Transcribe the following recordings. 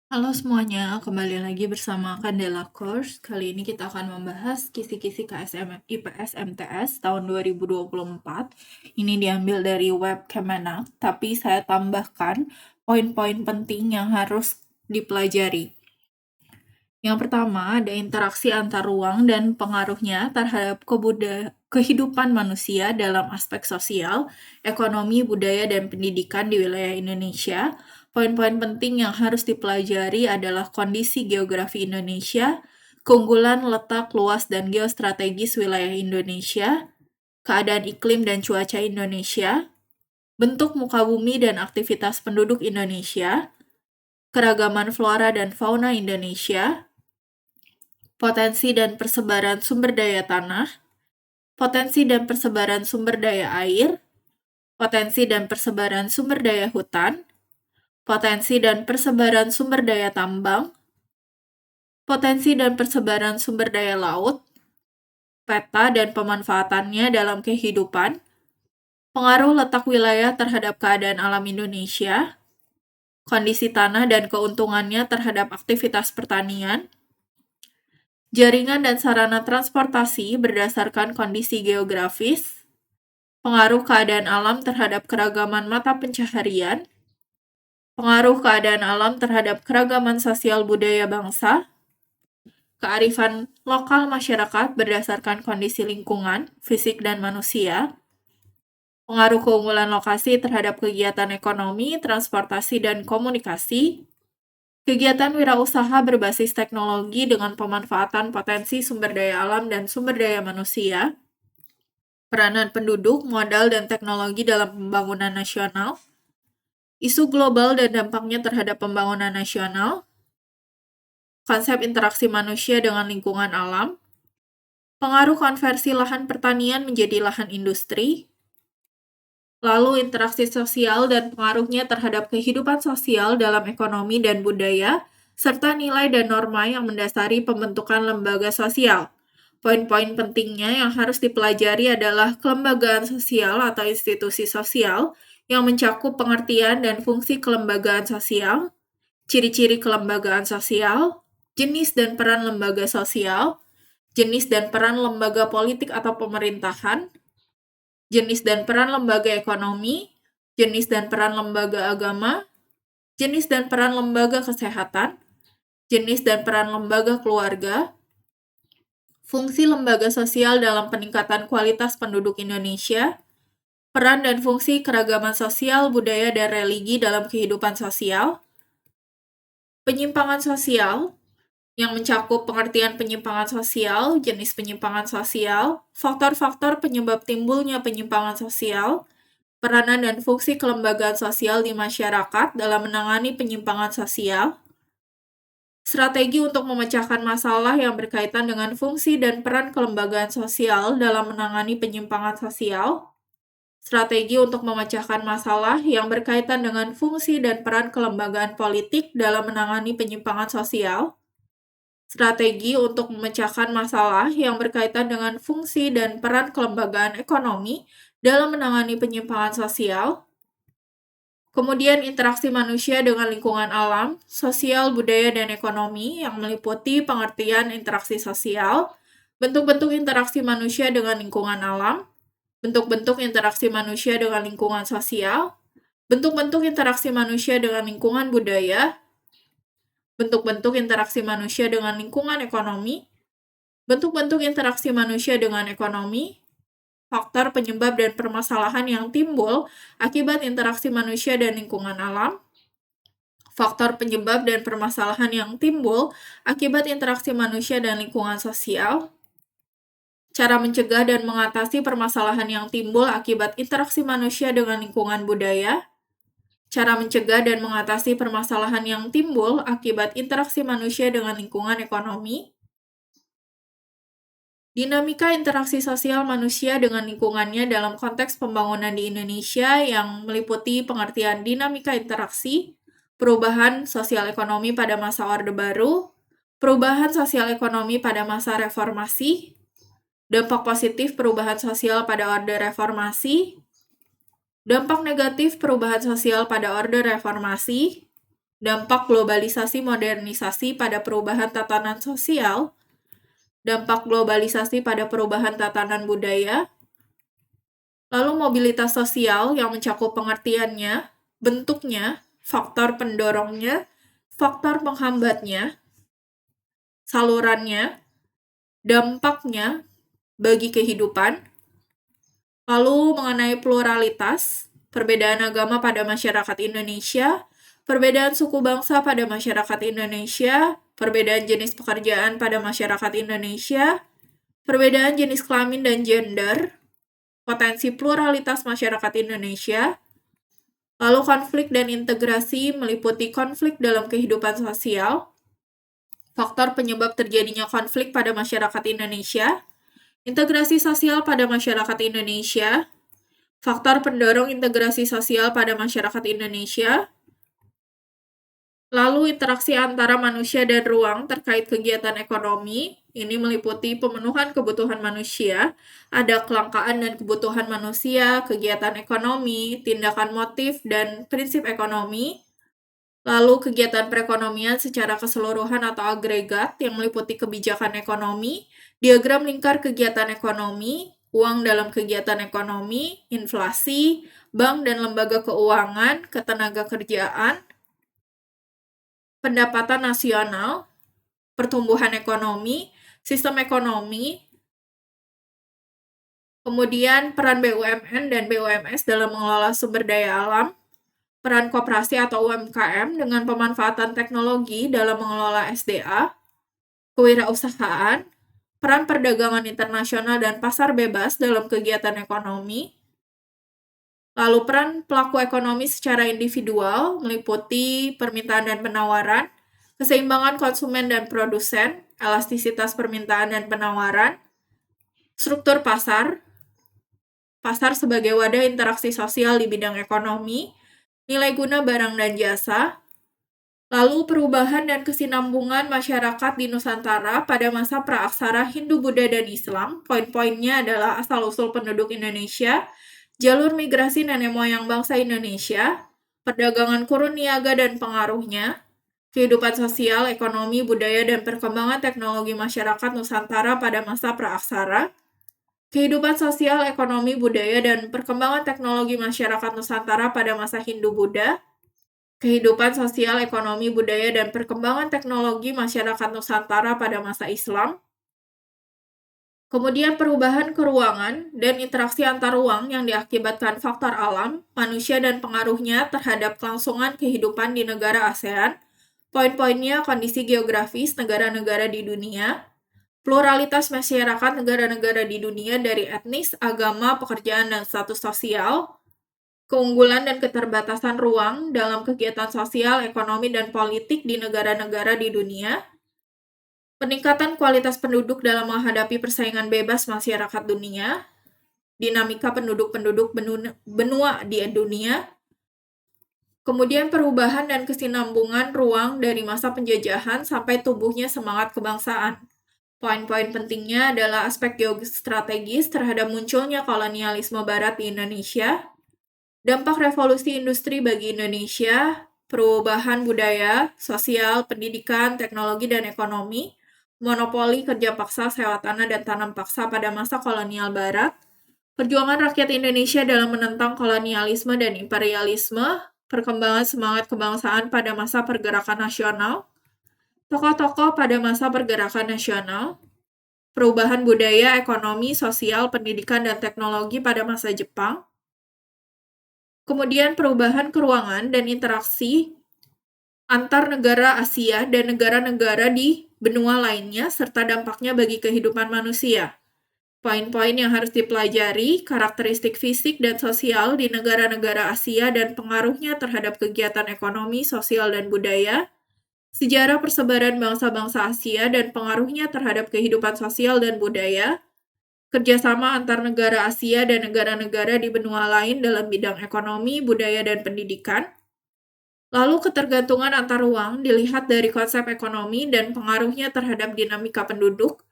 Halo semuanya, kembali lagi bersama Candela Course. Kali ini kita akan membahas kisi-kisi KSM IPS MTS tahun 2024. Ini diambil dari web Kemenak, tapi saya tambahkan poin-poin penting yang harus dipelajari. Yang pertama, ada interaksi antar ruang dan pengaruhnya terhadap kehidupan manusia dalam aspek sosial, ekonomi, budaya, dan pendidikan di wilayah Indonesia. Poin-poin penting yang harus dipelajari adalah kondisi geografi Indonesia, keunggulan letak luas dan geostrategis wilayah Indonesia, keadaan iklim dan cuaca Indonesia, bentuk muka bumi dan aktivitas penduduk Indonesia, keragaman flora dan fauna Indonesia, potensi dan persebaran sumber daya tanah, potensi dan persebaran sumber daya air, potensi dan persebaran sumber daya hutan, potensi dan persebaran sumber daya tambang, potensi dan persebaran sumber daya laut, peta dan pemanfaatannya dalam kehidupan, pengaruh letak wilayah terhadap keadaan alam Indonesia, kondisi tanah dan keuntungannya terhadap aktivitas pertanian, jaringan dan sarana transportasi berdasarkan kondisi geografis, pengaruh keadaan alam terhadap keragaman mata pencaharian, pengaruh keadaan alam terhadap keragaman sosial budaya bangsa, kearifan lokal masyarakat berdasarkan kondisi lingkungan, fisik dan manusia, pengaruh keunggulan lokasi terhadap kegiatan ekonomi, transportasi, dan komunikasi, kegiatan wirausaha berbasis teknologi dengan pemanfaatan potensi sumber daya alam dan sumber daya manusia, peranan penduduk, modal, dan teknologi dalam pembangunan nasional, isu global dan dampaknya terhadap pembangunan nasional, konsep interaksi manusia dengan lingkungan alam, pengaruh konversi lahan pertanian menjadi lahan industri, lalu interaksi sosial dan pengaruhnya terhadap kehidupan sosial dalam ekonomi dan budaya, serta nilai dan norma yang mendasari pembentukan lembaga sosial. Poin-poin pentingnya yang harus dipelajari adalah kelembagaan sosial atau institusi sosial yang mencakup pengertian dan fungsi kelembagaan sosial, ciri-ciri kelembagaan sosial, jenis dan peran lembaga sosial, jenis dan peran lembaga politik atau pemerintahan, jenis dan peran lembaga ekonomi, jenis dan peran lembaga agama, jenis dan peran lembaga kesehatan, jenis dan peran lembaga keluarga, fungsi lembaga sosial dalam peningkatan kualitas penduduk Indonesia, peran dan fungsi keragaman sosial, budaya, dan religi dalam kehidupan sosial, penyimpangan sosial, yang mencakup pengertian penyimpangan sosial, jenis penyimpangan sosial, faktor-faktor penyebab timbulnya penyimpangan sosial, peranan dan fungsi kelembagaan sosial di masyarakat dalam menangani penyimpangan sosial, strategi untuk memecahkan masalah yang berkaitan dengan fungsi dan peran kelembagaan sosial dalam menangani penyimpangan sosial, strategi untuk memecahkan masalah yang berkaitan dengan fungsi dan peran kelembagaan politik dalam menangani penyimpangan sosial, strategi untuk memecahkan masalah yang berkaitan dengan fungsi dan peran kelembagaan ekonomi dalam menangani penyimpangan sosial, kemudian interaksi manusia dengan lingkungan alam, sosial, budaya, dan ekonomi yang meliputi pengertian interaksi sosial, bentuk-bentuk interaksi manusia dengan lingkungan alam, bentuk-bentuk interaksi manusia dengan lingkungan sosial, bentuk-bentuk interaksi manusia dengan lingkungan budaya, bentuk-bentuk interaksi manusia dengan lingkungan ekonomi, bentuk-bentuk interaksi manusia dengan ekonomi, faktor penyebab dan permasalahan yang timbul akibat interaksi manusia dan lingkungan alam, faktor penyebab dan permasalahan yang timbul akibat interaksi manusia dan lingkungan sosial, cara mencegah dan mengatasi permasalahan yang timbul akibat interaksi manusia dengan lingkungan budaya, cara mencegah dan mengatasi permasalahan yang timbul akibat interaksi manusia dengan lingkungan ekonomi, dinamika interaksi sosial manusia dengan lingkungannya dalam konteks pembangunan di Indonesia yang meliputi pengertian dinamika interaksi, perubahan sosial ekonomi pada masa Orde Baru, perubahan sosial ekonomi pada masa reformasi, dampak positif perubahan sosial pada Orde Reformasi, dampak negatif perubahan sosial pada Orde Reformasi, dampak globalisasi modernisasi pada perubahan tatanan sosial, dampak globalisasi pada perubahan tatanan budaya, lalu mobilitas sosial yang mencakup pengertiannya, bentuknya, faktor pendorongnya, faktor penghambatnya, salurannya, dampaknya bagi kehidupan, lalu mengenai pluralitas, perbedaan agama pada masyarakat Indonesia, perbedaan suku bangsa pada masyarakat Indonesia, perbedaan jenis pekerjaan pada masyarakat Indonesia, perbedaan jenis kelamin dan gender, potensi pluralitas masyarakat Indonesia, lalu konflik dan integrasi meliputi konflik dalam kehidupan sosial, faktor penyebab terjadinya konflik pada masyarakat Indonesia, integrasi sosial pada masyarakat Indonesia, faktor pendorong integrasi sosial pada masyarakat Indonesia, lalu interaksi antara manusia dan ruang terkait kegiatan ekonomi, ini meliputi pemenuhan kebutuhan manusia, ada kelangkaan dan kebutuhan manusia, kegiatan ekonomi, tindakan motif, dan prinsip ekonomi, lalu kegiatan perekonomian secara keseluruhan atau agregat yang meliputi kebijakan ekonomi, diagram lingkar kegiatan ekonomi, uang dalam kegiatan ekonomi, inflasi, bank dan lembaga keuangan, ketenaga kerjaan, pendapatan nasional, pertumbuhan ekonomi, sistem ekonomi, kemudian peran BUMN dan BUMS dalam mengelola sumber daya alam, peran koperasi atau UMKM dengan pemanfaatan teknologi dalam mengelola SDA, kewirausahaan, peran perdagangan internasional dan pasar bebas dalam kegiatan ekonomi, lalu peran pelaku ekonomi secara individual meliputi permintaan dan penawaran, keseimbangan konsumen dan produsen, elastisitas permintaan dan penawaran, struktur pasar, pasar sebagai wadah interaksi sosial di bidang ekonomi, nilai guna barang dan jasa, lalu perubahan dan kesinambungan masyarakat di Nusantara pada masa praaksara Hindu, Buddha, dan Islam. Poin-poinnya adalah asal-usul penduduk Indonesia, jalur migrasi nenek moyang bangsa Indonesia, perdagangan kurun niaga dan pengaruhnya, kehidupan sosial, ekonomi, budaya, dan perkembangan teknologi masyarakat Nusantara pada masa praaksara, kehidupan sosial, ekonomi, budaya, dan perkembangan teknologi masyarakat Nusantara pada masa Hindu-Buddha, kehidupan sosial, ekonomi, budaya, dan perkembangan teknologi masyarakat Nusantara pada masa Islam, kemudian perubahan keruangan dan interaksi antar ruang yang diakibatkan faktor alam, manusia, dan pengaruhnya terhadap kelangsungan kehidupan di negara ASEAN. Poin-poinnya kondisi geografis negara-negara di dunia, pluralitas masyarakat negara-negara di dunia dari etnis, agama, pekerjaan, dan status sosial, keunggulan dan keterbatasan ruang dalam kegiatan sosial, ekonomi, dan politik di negara-negara di dunia, peningkatan kualitas penduduk dalam menghadapi persaingan bebas masyarakat dunia, dinamika penduduk-penduduk benua di dunia, kemudian perubahan dan kesinambungan ruang dari masa penjajahan sampai tumbuhnya semangat kebangsaan. Poin-poin pentingnya adalah aspek geostrategis terhadap munculnya kolonialisme barat di Indonesia, dampak revolusi industri bagi Indonesia, perubahan budaya, sosial, pendidikan, teknologi, dan ekonomi, monopoli kerja paksa, sewa tanah, dan tanam paksa pada masa kolonial barat, perjuangan rakyat Indonesia dalam menentang kolonialisme dan imperialisme, perkembangan semangat kebangsaan pada masa pergerakan nasional, tokoh-tokoh pada masa pergerakan nasional, perubahan budaya, ekonomi, sosial, pendidikan, dan teknologi pada masa Jepang, kemudian perubahan keruangan dan interaksi antar negara Asia dan negara-negara di benua lainnya, serta dampaknya bagi kehidupan manusia. Poin-poin yang harus dipelajari, karakteristik fisik dan sosial di negara-negara Asia dan pengaruhnya terhadap kegiatan ekonomi, sosial, dan budaya, sejarah persebaran bangsa-bangsa Asia dan pengaruhnya terhadap kehidupan sosial dan budaya, kerjasama antar negara Asia dan negara-negara di benua lain dalam bidang ekonomi, budaya, dan pendidikan. Lalu ketergantungan antar ruang dilihat dari konsep ekonomi dan pengaruhnya terhadap dinamika penduduk,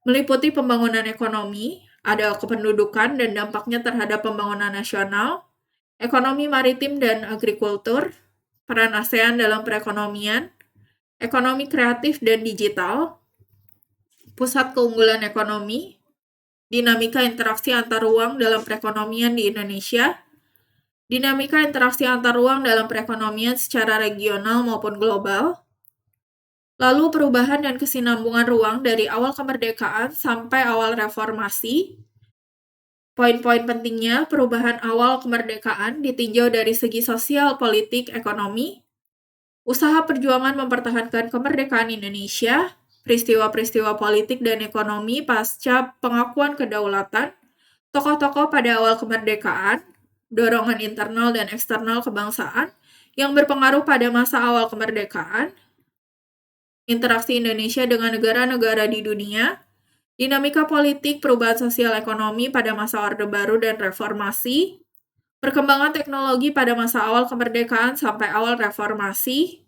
meliputi pembangunan ekonomi, ada kependudukan dan dampaknya terhadap pembangunan nasional, ekonomi maritim dan agrikultur, peran ASEAN dalam perekonomian, ekonomi kreatif dan digital, pusat keunggulan ekonomi, dinamika interaksi antar ruang dalam perekonomian di Indonesia, dinamika interaksi antar ruang dalam perekonomian secara regional maupun global, lalu perubahan dan kesinambungan ruang dari awal kemerdekaan sampai awal reformasi. Poin-poin pentingnya, perubahan awal kemerdekaan ditinjau dari segi sosial, politik, ekonomi, usaha perjuangan mempertahankan kemerdekaan Indonesia, peristiwa-peristiwa politik dan ekonomi pasca pengakuan kedaulatan, tokoh-tokoh pada awal kemerdekaan, dorongan internal dan eksternal kebangsaan yang berpengaruh pada masa awal kemerdekaan, interaksi Indonesia dengan negara-negara di dunia, dinamika politik, perubahan sosial ekonomi pada masa Orde Baru dan reformasi, perkembangan teknologi pada masa awal kemerdekaan sampai awal reformasi.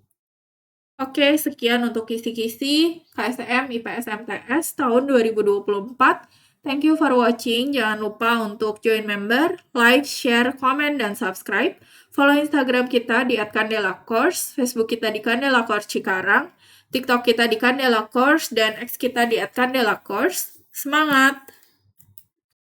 Oke, sekian untuk kisi-kisi KSM IPS MTS tahun 2024. Thank you for watching. Jangan lupa untuk join member, like, share, komen, dan subscribe. Follow Instagram kita di @candelacourse, Facebook kita di Candela Course Cikarang, TikTok kita di Candela Course, dan X kita di @candelacourse. Semangat!